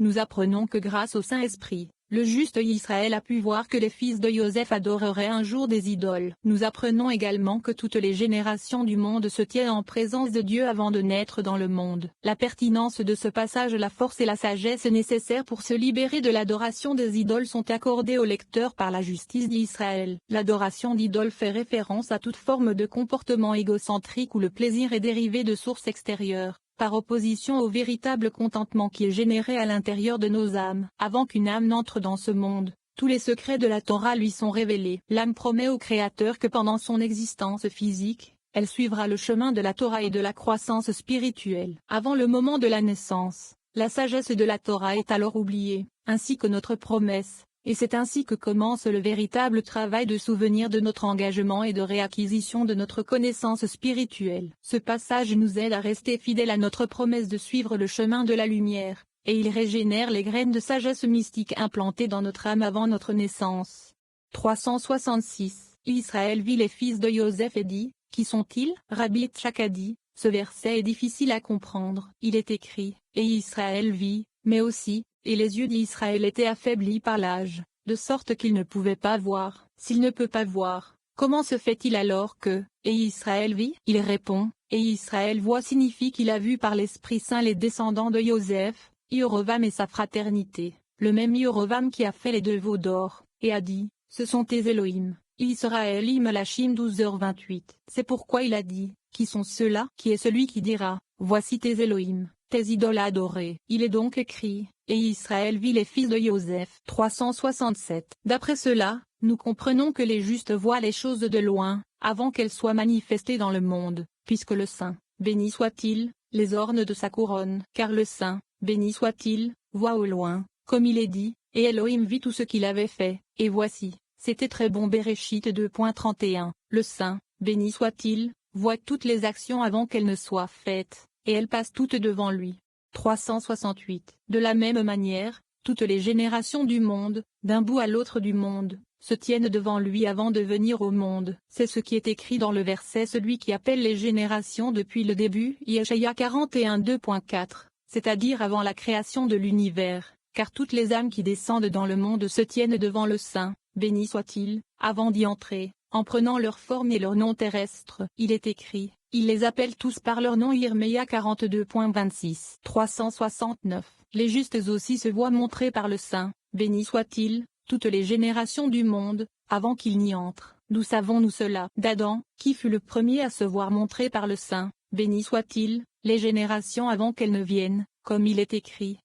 nous apprenons que grâce au Saint-Esprit, le juste Israël a pu voir que les fils de Joseph adoreraient un jour des idoles. Nous apprenons également que toutes les générations du monde se tiennent en présence de Dieu avant de naître dans le monde. La pertinence de ce passage, la force et la sagesse nécessaires pour se libérer de l'adoration des idoles sont accordées au lecteur par la justice d'Israël. L'adoration d'idoles fait référence à toute forme de comportement égocentrique où le plaisir est dérivé de sources extérieures, par opposition au véritable contentement qui est généré à l'intérieur de nos âmes. Avant qu'une âme n'entre dans ce monde, tous les secrets de la Torah lui sont révélés. L'âme promet au Créateur que pendant son existence physique, elle suivra le chemin de la Torah et de la croissance spirituelle. Avant le moment de la naissance, la sagesse de la Torah est alors oubliée, ainsi que notre promesse. Et c'est ainsi que commence le véritable travail de souvenir de notre engagement et de réacquisition de notre connaissance spirituelle. Ce passage nous aide à rester fidèles à notre promesse de suivre le chemin de la lumière, et il régénère les graines de sagesse mystique implantées dans notre âme avant notre naissance. 366. Israël vit les fils de Joseph et dit, qui sont-ils? Rabbi Tchak a dit, ce verset est difficile à comprendre. Il est écrit, et Israël vit, mais aussi, et les yeux d'Israël étaient affaiblis par l'âge, de sorte qu'il ne pouvait pas voir. S'il ne peut pas voir, comment se fait-il alors que, et Israël vit? Il répond, et Israël voit signifie qu'il a vu par l'Esprit Saint les descendants de Joseph, Yerovam et sa fraternité, le même Yerovam qui a fait les deux veaux d'or, et a dit, ce sont tes Elohim. Israël Malachim 12h28. C'est pourquoi il a dit, qui sont ceux-là? Qui est celui qui dira, voici tes Elohim, tes idoles adorées. Il est donc écrit, et Israël vit les fils de Joseph. 367. D'après cela, nous comprenons que les justes voient les choses de loin, avant qu'elles soient manifestées dans le monde, puisque le Saint, béni soit-il, les orne de sa couronne. Car le Saint, béni soit-il, voit au loin, comme il est dit, et Elohim vit tout ce qu'il avait fait, et voici, c'était très bon. Béréchit 2.31. Le Saint, béni soit-il, voit toutes les actions avant qu'elles ne soient faites, et elles passent toutes devant lui. 368. De la même manière, toutes les générations du monde, d'un bout à l'autre du monde, se tiennent devant lui avant de venir au monde. C'est ce qui est écrit dans le verset celui qui appelle les générations depuis le début, Yeshaya 41 2.4, c'est-à-dire avant la création de l'univers, car toutes les âmes qui descendent dans le monde se tiennent devant le Saint, béni soit-il, avant d'y entrer, en prenant leur forme et leur nom terrestre. Il est écrit, il les appelle tous par leur nom. Yeremia 42.26. 369. Les justes aussi se voient montrés par le Saint, béni soit-il, toutes les générations du monde, avant qu'il n'y entre. D'où savons-nous cela? D'Adam, qui fut le premier à se voir montré par le Saint, béni soit-il, les générations avant qu'elles ne viennent, comme il est écrit.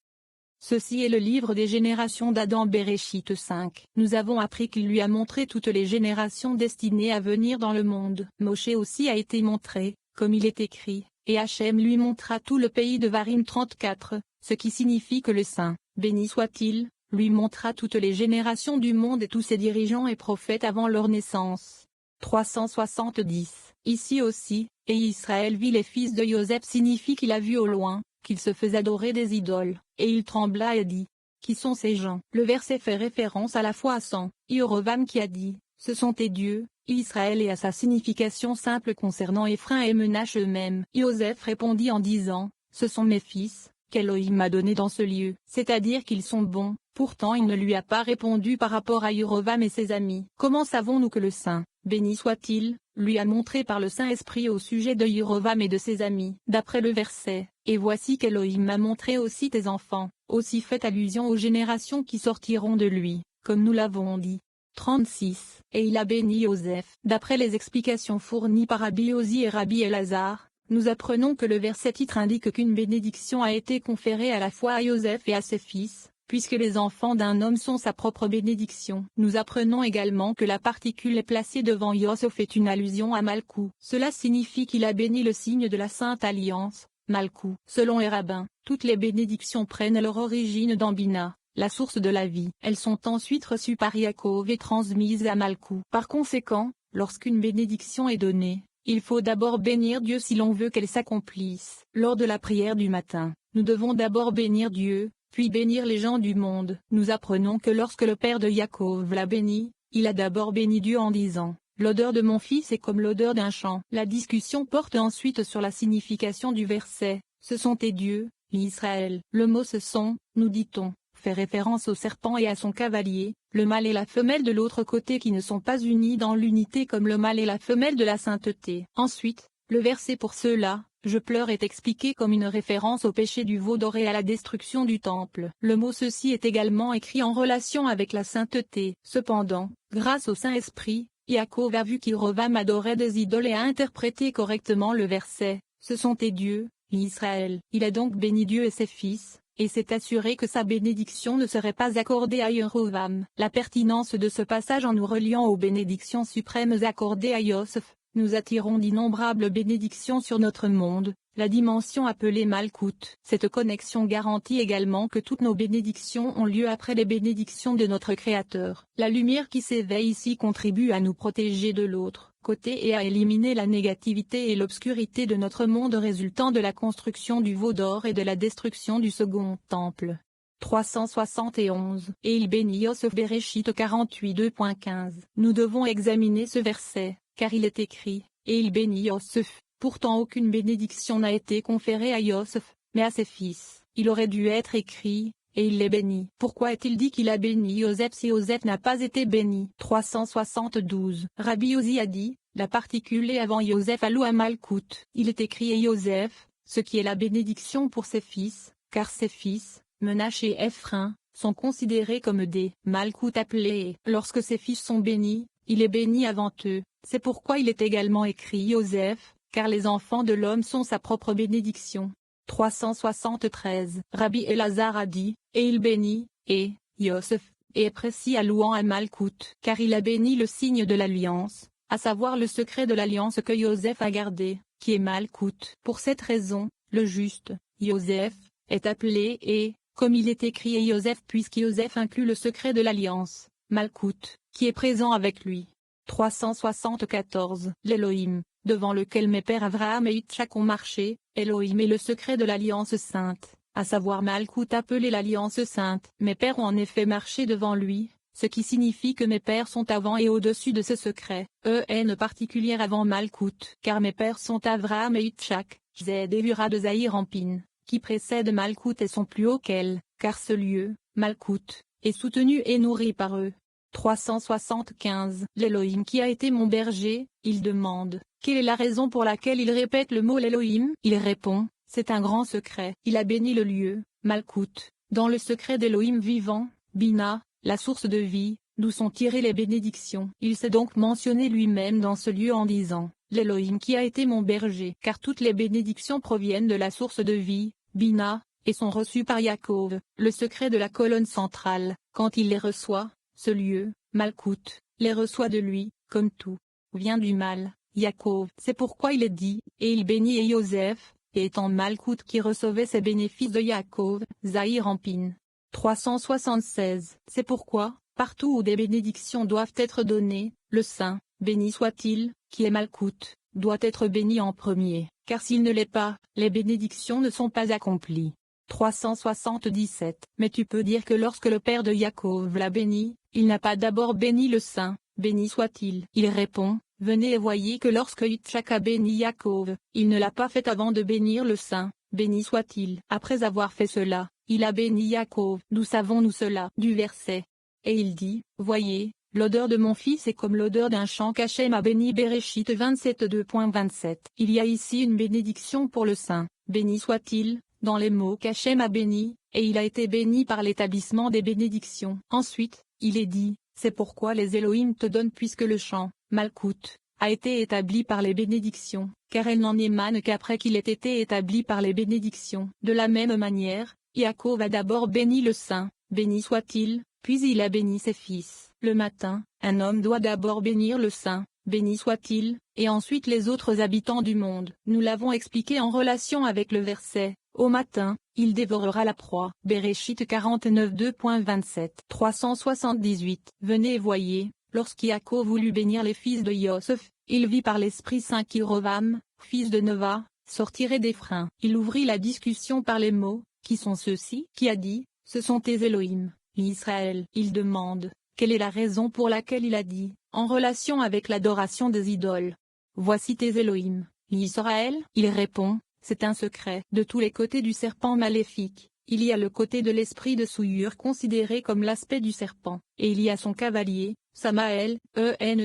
Ceci est le livre des générations d'Adam. Béréchit 5. Nous avons appris qu'il lui a montré toutes les générations destinées à venir dans le monde. Moshe aussi a été montré, comme il est écrit, et Hachem lui montra tout le pays de Varim 34, ce qui signifie que le Saint, béni soit-il, lui montra toutes les générations du monde et tous ses dirigeants et prophètes avant leur naissance. 370. Ici aussi, et Israël vit les fils de Joseph signifie qu'il a vu au loin, qu'il se faisait adorer des idoles, et il trembla et dit, qui sont ces gens? Le verset fait référence à la fois à son, Yerovam qui a dit, ce sont tes dieux, Israël, et à sa signification simple concernant Éphraim et Menache eux-mêmes. Joseph répondit en disant, ce sont mes fils, qu'Elohim m'a donnés dans ce lieu, c'est-à-dire qu'ils sont bons. Pourtant il ne lui a pas répondu par rapport à Yerovam et ses amis. Comment savons-nous que le Saint, béni soit-il, lui a montré par le Saint-Esprit au sujet de Yerovam et de ses amis? D'après le verset, et voici qu'Elohim m'a montré aussi tes enfants, aussi fait allusion aux générations qui sortiront de lui, comme nous l'avons dit. 36. Et il a béni Joseph. D'après les explications fournies par Rabbi Ozi et Rabbi Elazar, nous apprenons que le verset titre indique qu'une bénédiction a été conférée à la fois à Joseph et à ses fils, puisque les enfants d'un homme sont sa propre bénédiction. Nous apprenons également que la particule est placée devant Yosef est une allusion à Malkou. Cela signifie qu'il a béni le signe de la Sainte Alliance, Malkou. Selon les rabbins, toutes les bénédictions prennent leur origine dans Bina, la source de la vie. Elles sont ensuite reçues par Yaakov et transmises à Malkou. Par conséquent, lorsqu'une bénédiction est donnée, il faut d'abord bénir Dieu si l'on veut qu'elle s'accomplisse. Lors de la prière du matin, nous devons d'abord bénir Dieu, puis bénir les gens du monde. Nous apprenons que lorsque le père de Yaakov l'a béni, il a d'abord béni Dieu en disant, l'odeur de mon fils est comme l'odeur d'un champ. La discussion porte ensuite sur la signification du verset, ce sont tes dieux, l'Israël. Le mot ce sont, nous dit-on, fait référence au serpent et à son cavalier, le mâle et la femelle de l'autre côté qui ne sont pas unis dans l'unité comme le mâle et la femelle de la sainteté. Ensuite, le verset pour ceux-là, je pleure est expliqué comme une référence au péché du veau d'or et à la destruction du temple. Le mot ceci est également écrit en relation avec la sainteté. Cependant, grâce au Saint-Esprit, Yaakov a vu qu'Irovam adorait des idoles et a interprété correctement le verset. Ce sont tes dieux, l'Israël. Il a donc béni Dieu et ses fils, et s'est assuré que sa bénédiction ne serait pas accordée à Jérovam. La pertinence de ce passage en nous reliant aux bénédictions suprêmes accordées à Yosef, nous attirons d'innombrables bénédictions sur notre monde, la dimension appelée Malkout. Cette connexion garantit également que toutes nos bénédictions ont lieu après les bénédictions de notre Créateur. La lumière qui s'éveille ici contribue à nous protéger de l'autre côté et à éliminer la négativité et l'obscurité de notre monde résultant de la construction du veau d'or et de la destruction du second temple. 371. Et il bénit Yosef Bereshit 48 2.15. Nous devons examiner ce verset, car il est écrit, et il bénit Yosef. Pourtant aucune bénédiction n'a été conférée à Yosef, mais à ses fils. Il aurait dû être écrit, et il les bénit. Pourquoi est-il dit qu'il a béni Yosef si Yosef n'a pas été béni? 372. Rabbi Ozi a dit, la particule est avant Yosef alou à Malkout. Il est écrit et Yosef, ce qui est la bénédiction pour ses fils, car ses fils, Menache et Ephraim, sont considérés comme des Malkout appelés. Lorsque ses fils sont bénis, il est béni avant eux. C'est pourquoi il est également écrit Yosef, car les enfants de l'homme sont sa propre bénédiction. 373. Rabbi Elazar a dit, et il bénit, et, Yosef, et est précis à louant à Malkout, car il a béni le signe de l'alliance, à savoir le secret de l'alliance que Yosef a gardé, qui est Malkout. Pour cette raison, le juste, Yosef, est appelé et, comme il est écrit et Yosef puisque Yosef inclut le secret de l'alliance, Malkout, qui est présent avec lui. 374. L'Élohim, devant lequel mes pères Abraham et Itchak ont marché, Elohim est le secret de l'alliance sainte, à savoir Malkout appelé l'alliance sainte. Mes pères ont en effet marché devant lui, ce qui signifie que mes pères sont avant et au-dessus de ce secret, en particulière avant Malkout, car mes pères sont Abraham et Itchak, Zed et Ura de Zahir Ampin, qui précèdent Malkout et sont plus hauts qu'elle, car ce lieu, Malkout, est soutenu et nourri par eux. 375. L'Élohim qui a été mon berger, il demande, quelle est la raison pour laquelle il répète le mot l'Élohim? Il répond, c'est un grand secret. Il a béni le lieu, Malkout, dans le secret d'Élohim vivant, Bina, la source de vie, d'où sont tirées les bénédictions. Il s'est donc mentionné lui-même dans ce lieu en disant, l'Élohim qui a été mon berger, car toutes les bénédictions proviennent de la source de vie, Bina, et sont reçues par Yaakov, le secret de la colonne centrale. Quand il les reçoit, ce lieu, Malkout, les reçoit de lui, comme tout vient du mal, Yaakov. C'est pourquoi il est dit, et il bénit et Yosef, et étant Malkout qui recevait ses bénéfices de Yaakov, Zahir Ampin. 376. C'est pourquoi, partout où des bénédictions doivent être données, le Saint, béni soit-il, qui est Malkout, doit être béni en premier, car s'il ne l'est pas, les bénédictions ne sont pas accomplies. 377. Mais tu peux dire que lorsque le père de Yaakov l'a béni, il n'a pas d'abord béni le Saint, béni soit-il. Il répond, venez et voyez que lorsque Itchak a béni Yaakov, il ne l'a pas fait avant de bénir le Saint, béni soit-il. Après avoir fait cela, il a béni Yaakov. D'où savons-nous cela? Du verset. Et il dit, voyez, l'odeur de mon fils est comme l'odeur d'un champ qu'Hachem a béni. Bereshit 27 2.27. Il y a ici une bénédiction pour le Saint, béni soit-il, dans les mots qu'Hachem a béni, et il a été béni par l'établissement des bénédictions. Ensuite, il est dit, c'est pourquoi les Elohim te donnent puisque le champ, Malkout, a été établi par les bénédictions, car elle n'en émane qu'après qu'il ait été établi par les bénédictions. De la même manière, Yaakov a d'abord béni le Saint, béni soit-il, puis il a béni ses fils. Le matin, un homme doit d'abord bénir le Saint, béni soit-il, et ensuite les autres habitants du monde. Nous l'avons expliqué en relation avec le verset. Au matin, il dévorera la proie. Bereshit 49 2.27. 378. Venez et voyez, lorsqu'Yaakov voulut bénir les fils de Yosef, il vit par l'Esprit Saint qu'Irovam, fils de Nova, sortirait d'Ephraim. Il ouvrit la discussion par les mots, qui sont ceux-ci? Qui a dit, ce sont tes Elohim, l'Israël. Il demande, quelle est la raison pour laquelle il a dit, en relation avec l'adoration des idoles. Voici tes Elohim, l'Israël. Il répond, c'est un secret. De tous les côtés du serpent maléfique, il y a le côté de l'esprit de souillure considéré comme l'aspect du serpent, et il y a son cavalier, Samaël,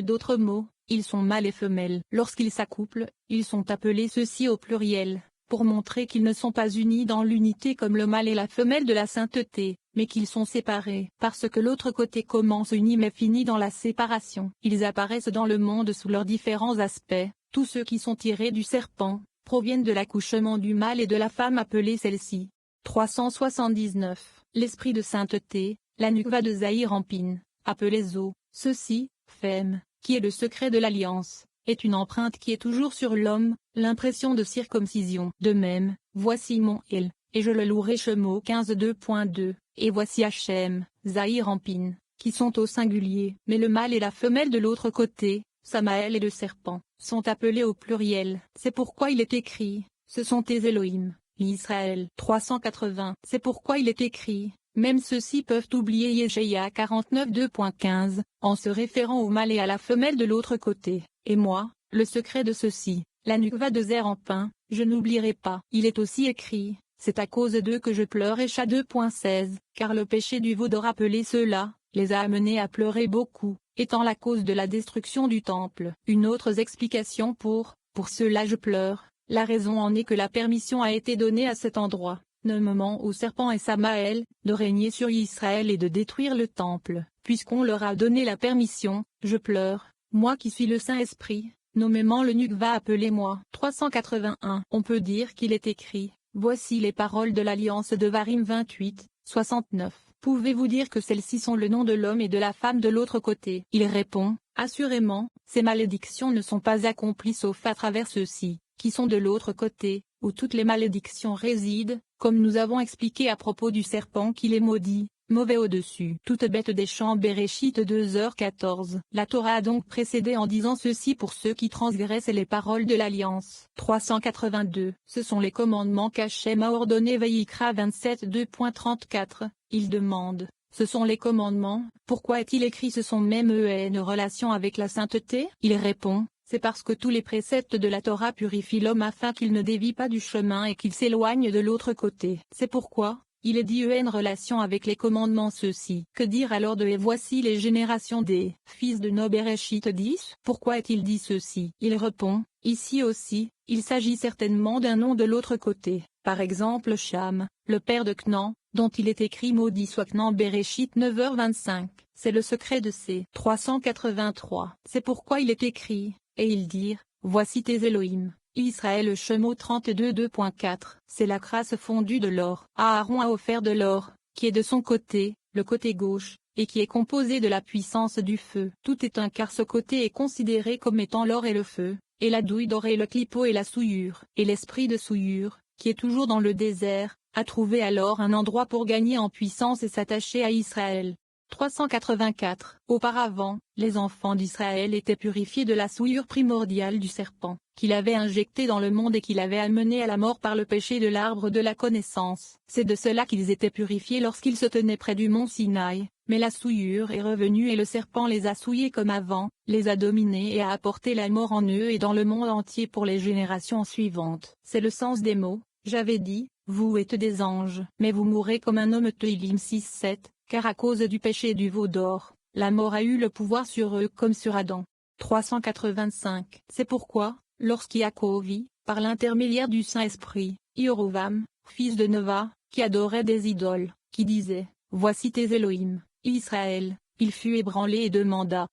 d'autres mots, ils sont mâles et femelles. Lorsqu'ils s'accouplent, ils sont appelés ceux-ci au pluriel, pour montrer qu'ils ne sont pas unis dans l'unité comme le mâle et la femelle de la sainteté, mais qu'ils sont séparés. Parce que l'autre côté commence uni mais finit dans la séparation. Ils apparaissent dans le monde sous leurs différents aspects, tous ceux qui sont tirés du serpent, proviennent de l'accouchement du mâle et de la femme appelée celle-ci. 379. L'esprit de sainteté, la nukva de Zahir Ampin, appelé Zo, ceci, femme, qui est le secret de l'alliance, est une empreinte qui est toujours sur l'homme, l'impression de circoncision. De même, voici mon El, et je le louerai Shemo 15:2.2, et voici Hachem, Zahir Ampin, qui sont au singulier. Mais le mâle et la femelle de l'autre côté, Samaël et le serpent, sont appelés au pluriel. C'est pourquoi il est écrit, ce sont tes Elohim, Israël. 380. C'est pourquoi il est écrit, même ceux-ci peuvent oublier Yeshaïa 49:2.15, en se référant au mâle et à la femelle de l'autre côté. Et moi, le secret de ceux-ci, la nukva de Zer en pain, je n'oublierai pas. Il est aussi écrit, c'est à cause d'eux que je pleure. Écha 2.16, car le péché du veau de rappeler ceux-là, les a amenés à pleurer beaucoup, étant la cause de la destruction du temple. Une autre explication pour cela je pleure, la raison en est que la permission a été donnée à cet endroit, nommément au serpent et Samaël, de régner sur Israël et de détruire le temple, puisqu'on leur a donné la permission, je pleure, moi qui suis le Saint-Esprit, nommément le Nukva appelez-moi. 381. On peut dire qu'il est écrit, voici les paroles de l'alliance de Varim 28, 69. Pouvez-vous dire que celles-ci sont le nom de l'homme et de la femme de l'autre côté? Il répond, assurément, ces malédictions ne sont pas accomplies sauf à travers ceux-ci, qui sont de l'autre côté, où toutes les malédictions résident, comme nous avons expliqué à propos du serpent qu'il est maudit, mauvais au-dessus. Toute bête des champs Béréchit 2h14. La Torah a donc précédé en disant ceci pour ceux qui transgressent les paroles de l'Alliance. 382. Ce sont les commandements qu'Hachem a ordonnés. Vayikra 27:2.34. Il demande, ce sont les commandements, pourquoi est-il écrit ce sont même une relation avec la sainteté? Il répond, c'est parce que tous les préceptes de la Torah purifient l'homme afin qu'il ne dévie pas du chemin et qu'il s'éloigne de l'autre côté. C'est pourquoi, il est dit une relation avec les commandements ceux-ci. Que dire alors de et voici les générations des fils de Nob Bereshit 10? Pourquoi est-il dit ceci? Il répond, ici aussi, il s'agit certainement d'un nom de l'autre côté. Par exemple Cham, le père de Cnan, dont il est écrit maudit soit Cnan Bereshit 9h25. C'est le secret de ces 383. C'est pourquoi il est écrit, et ils dirent, voici tes Elohim. Israël Shemo 32:2.4. C'est la crasse fondue de l'or. Aaron a offert de l'or, qui est de son côté, le côté gauche, et qui est composé de la puissance du feu. Tout est un car ce côté est considéré comme étant l'or et le feu, et la douille d'or et le clipo et la souillure. Et l'esprit de souillure, qui est toujours dans le désert, a trouvé alors un endroit pour gagner en puissance et s'attacher à Israël. 384. Auparavant, les enfants d'Israël étaient purifiés de la souillure primordiale du serpent, qu'il avait injecté dans le monde et qu'il avait amené à la mort par le péché de l'arbre de la connaissance. C'est de cela qu'ils étaient purifiés lorsqu'ils se tenaient près du mont Sinaï, mais la souillure est revenue et le serpent les a souillés comme avant, les a dominés et a apporté la mort en eux et dans le monde entier pour les générations suivantes. C'est le sens des mots, j'avais dit, vous êtes des anges, mais vous mourrez comme un homme. Teilim 6:7. Car à cause du péché du veau d'or, la mort a eu le pouvoir sur eux comme sur Adam. 385. C'est pourquoi, lorsqu'Yaakov vit, par l'intermédiaire du Saint-Esprit, Yerovam, fils de Neva, qui adorait des idoles, qui disait, voici tes Elohim, Israël, il fut ébranlé et demanda,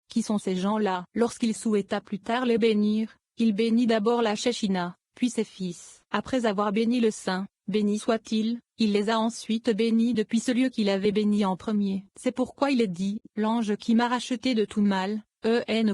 qui sont ces gens-là? Lorsqu'il souhaita plus tard les bénir, il bénit d'abord la Shechina, puis ses fils. Après avoir béni le Saint, béni soit-il, il les a ensuite bénis depuis ce lieu qu'il avait béni en premier. C'est pourquoi il est dit, l'ange qui m'a racheté de tout mal,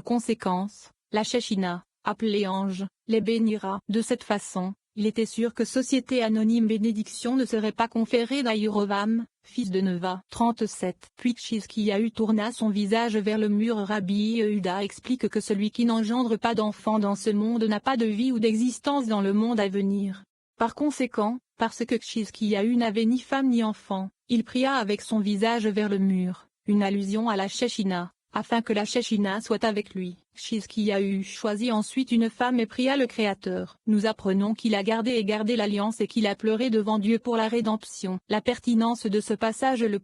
conséquence, la Shechina, appelée ange, les bénira. De cette façon, il était sûr que société anonyme bénédiction ne serait pas conférée d'Aïrovam, fils de Neva. 37. Puis Chizkiyahu tourna son visage vers le mur. Rabbi Yehuda explique que celui qui n'engendre pas d'enfant dans ce monde n'a pas de vie ou d'existence dans le monde à venir. Par conséquent, parce que Chizkiyahu n'avait ni femme ni enfant, il pria avec son visage vers le mur, une allusion à la Shechina, afin que la Shekhinah soit avec lui. Chizkiyahu choisit ensuite une femme et pria le Créateur. Nous apprenons qu'il a gardé l'alliance et qu'il a pleuré devant Dieu pour la rédemption. La pertinence de ce passage. Le